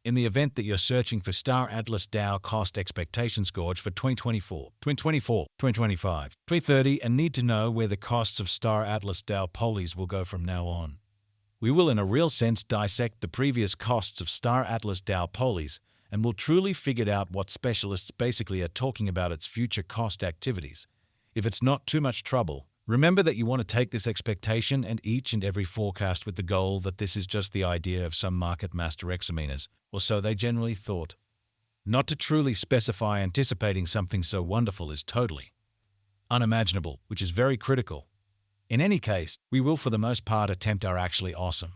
In the event that you're searching for Star Atlas DAO cost expectations gauge for 2024, 2024, 2025, 2030 and need to know where the costs of Star Atlas DAO polies will go from now on, we will in a real sense dissect the previous costs of Star Atlas DAO polies and will truly figure out what specialists basically are talking about its future cost activities. If it's not too much trouble, remember that you want to take this expectation and each and every forecast with the goal that this is just the idea of some market master examiners, or so they generally thought. Not to truly specify anticipating something so wonderful is totally unimaginable, which is very critical. In any case, we will for the most part attempt our actually awesome.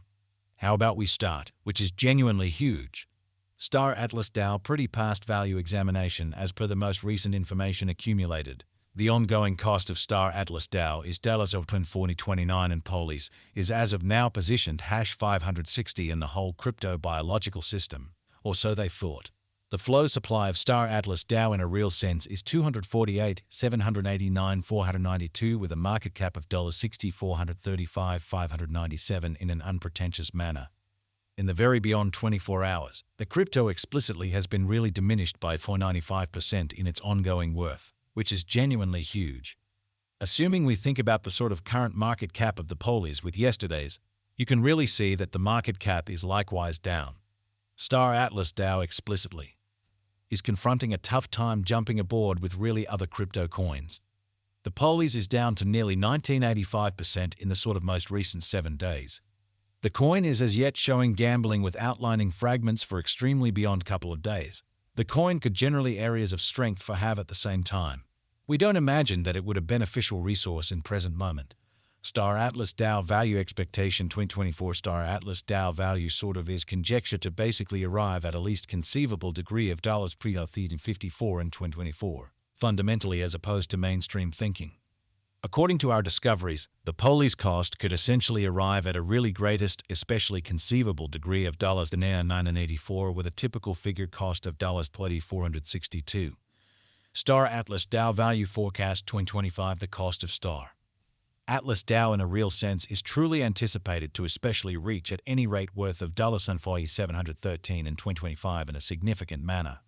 How about we start, which is genuinely huge. Star Atlas DAO pretty past value examination as per the most recent information accumulated. The ongoing cost of Star Atlas DAO is $2029 and polies is as of now positioned #560 in the whole crypto biological system, or so they thought. The flow supply of Star Atlas DAO in a real sense is 248,789,492 with a market cap of $6435,597 in an unpretentious manner. In the very beyond 24 hours, the crypto explicitly has been really diminished by 495% in its ongoing worth, which is genuinely huge. Assuming we think about the sort of current market cap of the polies with yesterday's, you can really see that the market cap is likewise down. Star Atlas DAO explicitly is confronting a tough time jumping aboard with really other crypto coins. The polies is down to nearly 1985% in the sort of most recent 7 days. The coin is as yet showing gambling with outlining fragments for extremely beyond couple of days. The coin could generally areas of strength for have at the same time. We don't imagine that it would a beneficial resource in present moment. Star Atlas DAO value expectation 2024 Star Atlas DAO value sort of is conjecture to basically arrive at a least conceivable degree of $pre-54 in 2024, fundamentally as opposed to mainstream thinking. According to our discoveries, the polies cost could essentially arrive at a really greatest, especially conceivable degree of $984 with a typical figure cost of $462. Star Atlas DAO value forecast 2025 the cost of Star Atlas DAO in a real sense is truly anticipated to especially reach at any rate worth of $713 in 2025 in a significant manner.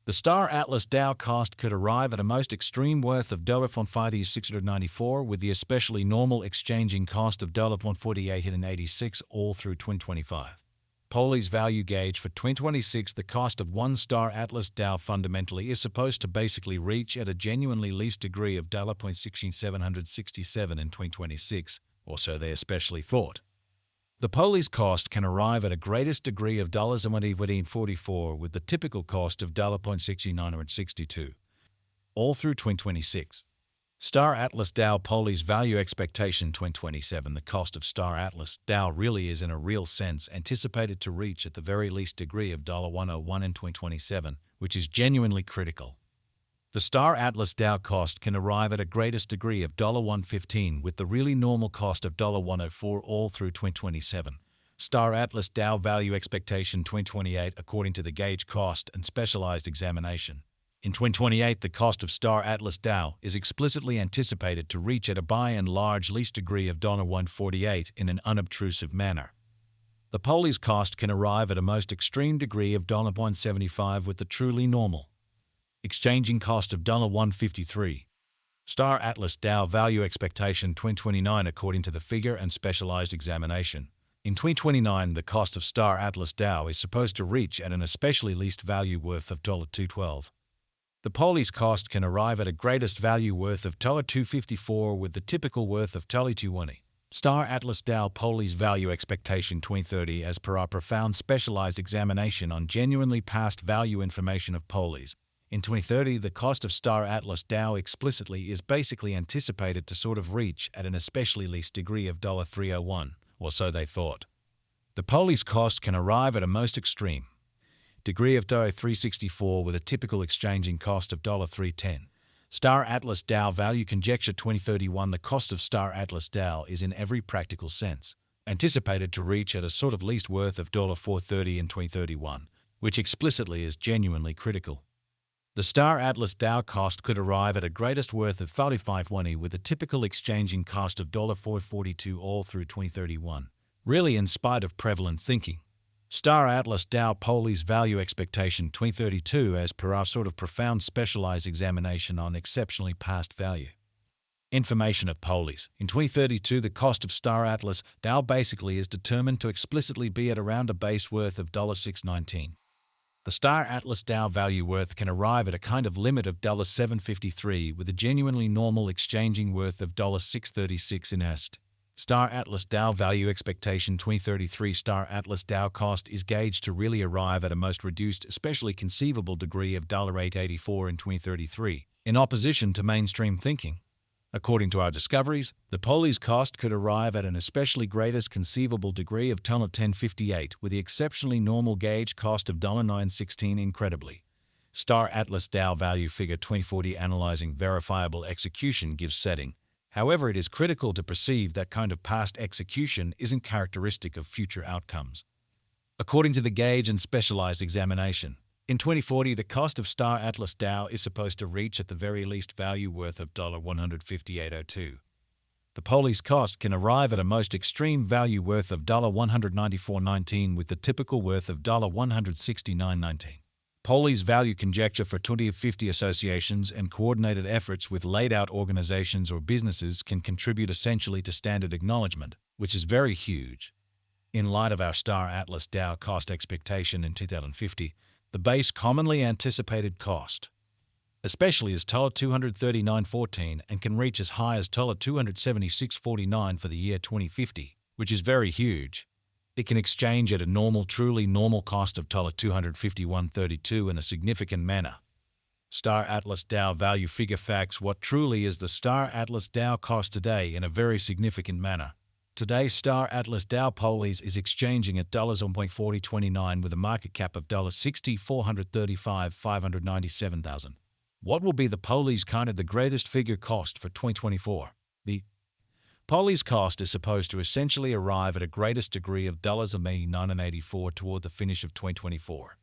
The Star Atlas DAO cost could arrive at a most extreme worth of $694 with the especially normal exchanging cost of $148.86 all through 2025. Polies value gauge for 2026 the cost of one Star Atlas DAO fundamentally is supposed to basically reach at a genuinely least degree of $16767 in 2026, or so they especially thought. The polies cost can arrive at a greatest degree of $144 with the typical cost of $6962, all through 2026. Star Atlas DAO polies value expectation 2027 the cost of Star Atlas DAO really is in a real sense anticipated to reach at the very least degree of $101 in 2027, which is genuinely critical. The Star Atlas DAO cost can arrive at a greatest degree of $115 with the really normal cost of $104 all through 2027. Star Atlas DAO value expectation 2028 according to the gauge cost and specialized examination. In 2028, the cost of Star Atlas DAO is explicitly anticipated to reach at a by and large least degree of $148 in an unobtrusive manner. The polies cost can arrive at a most extreme degree of $175 with the truly normal exchanging cost of $153. Star Atlas DAO value expectation 2029 according to the figure and specialized examination. In 2029, the cost of Star Atlas DAO is supposed to reach at an especially least value worth of $212. The polies cost can arrive at a greatest value worth of $254 with the typical worth of $220. Star Atlas DAO polies value expectation 2030 as per our profound specialized examination on genuinely past value information of polies. In 2030, the cost of Star Atlas DAO explicitly is basically anticipated to sort of reach at an especially least degree of $301, or so they thought. The polies cost can arrive at a most extreme degree of $364 with a typical exchanging cost of $310. Star Atlas DAO value conjecture 2031 the cost of Star Atlas DAO is in every practical sense anticipated to reach at a sort of least worth of $430 in 2031, which explicitly is genuinely critical. The Star Atlas DAO cost could arrive at a greatest worth of $520 with a typical exchanging cost of $442 all through 2031. Really in spite of prevalent thinking. Star Atlas Dow Poli's Value Expectation 2032 as per our sort of profound specialized examination on exceptionally past value. Information of Poli's. In 2032, the cost of Star Atlas Dow basically is determined to explicitly be at around a base worth of $619. The Star Atlas Dow value worth can arrive at a kind of limit of $753 with a genuinely normal exchanging worth of $636 in est. Star Atlas Dow Value Expectation 2033 Star Atlas Dow cost is gauged to really arrive at a most reduced, especially conceivable degree of $884 in 2033, in opposition to mainstream thinking. According to our discoveries, the Poli's cost could arrive at an especially greatest conceivable degree of $1058 with the exceptionally normal gauge cost of $916 incredibly. Star Atlas Dow Value Figure 2040 Analyzing verifiable execution gives setting. However, it is critical to perceive that kind of past execution isn't characteristic of future outcomes. According to the gauge and specialized examination, in 2040 the cost of Star Atlas Dow is supposed to reach at the very least value worth of $158.02. The Poli's cost can arrive at a most extreme value worth of $194.19 with the typical worth of $169.19. Poli's value conjecture for 2050 associations and coordinated efforts with laid-out organizations or businesses can contribute essentially to standard acknowledgement, which is very huge. In light of our Star Atlas Dow cost expectation in 2050, the base commonly anticipated cost, especially is $239.14 and can reach as high as $276.49 for the year 2050, which is very huge. It can exchange at a truly normal cost of $251.32 in a significant manner. Star Atlas Dow Value Figure Facts. What truly is the Star Atlas Dow cost today in a very significant manner? Today, Star Atlas Dow Poli's is exchanging at $1.4029 with a market cap of $60,435,597,000. What will be the Poli's kind of the greatest figure cost for 2024? The Poli's cost is supposed to essentially arrive at a greatest degree of $89.84 toward the finish of 2024.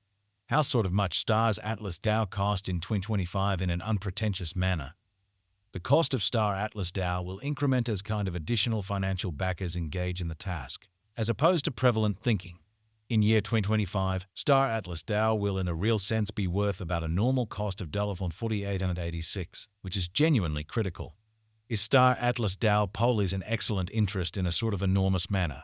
How sort of much Star's Atlas Dow cost in 2025 in an unpretentious manner? The cost of Star Atlas Dow will increment as kind of additional financial backers engage in the task, as opposed to prevalent thinking. In year 2025, Star Atlas Dow will in a real sense be worth about a normal cost of $48.86, which is genuinely critical. Is Star Atlas Dow Poli's an excellent interest in a sort of enormous manner?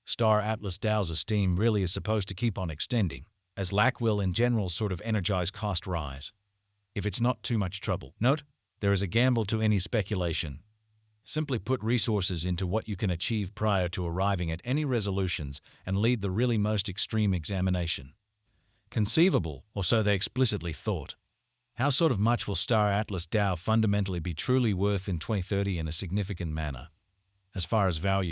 Star Atlas Dow's esteem really is supposed to keep on extending, as lack will in general sort of energize cost rise. If it's not too much trouble. Note, there is a gamble to any speculation. Simply put resources into what you can achieve prior to arriving at any resolutions and lead the really most extreme examination. Conceivable, or so they explicitly thought. How sort of much will Star Atlas Dow fundamentally be truly worth in 2030 in a significant manner? As far as value,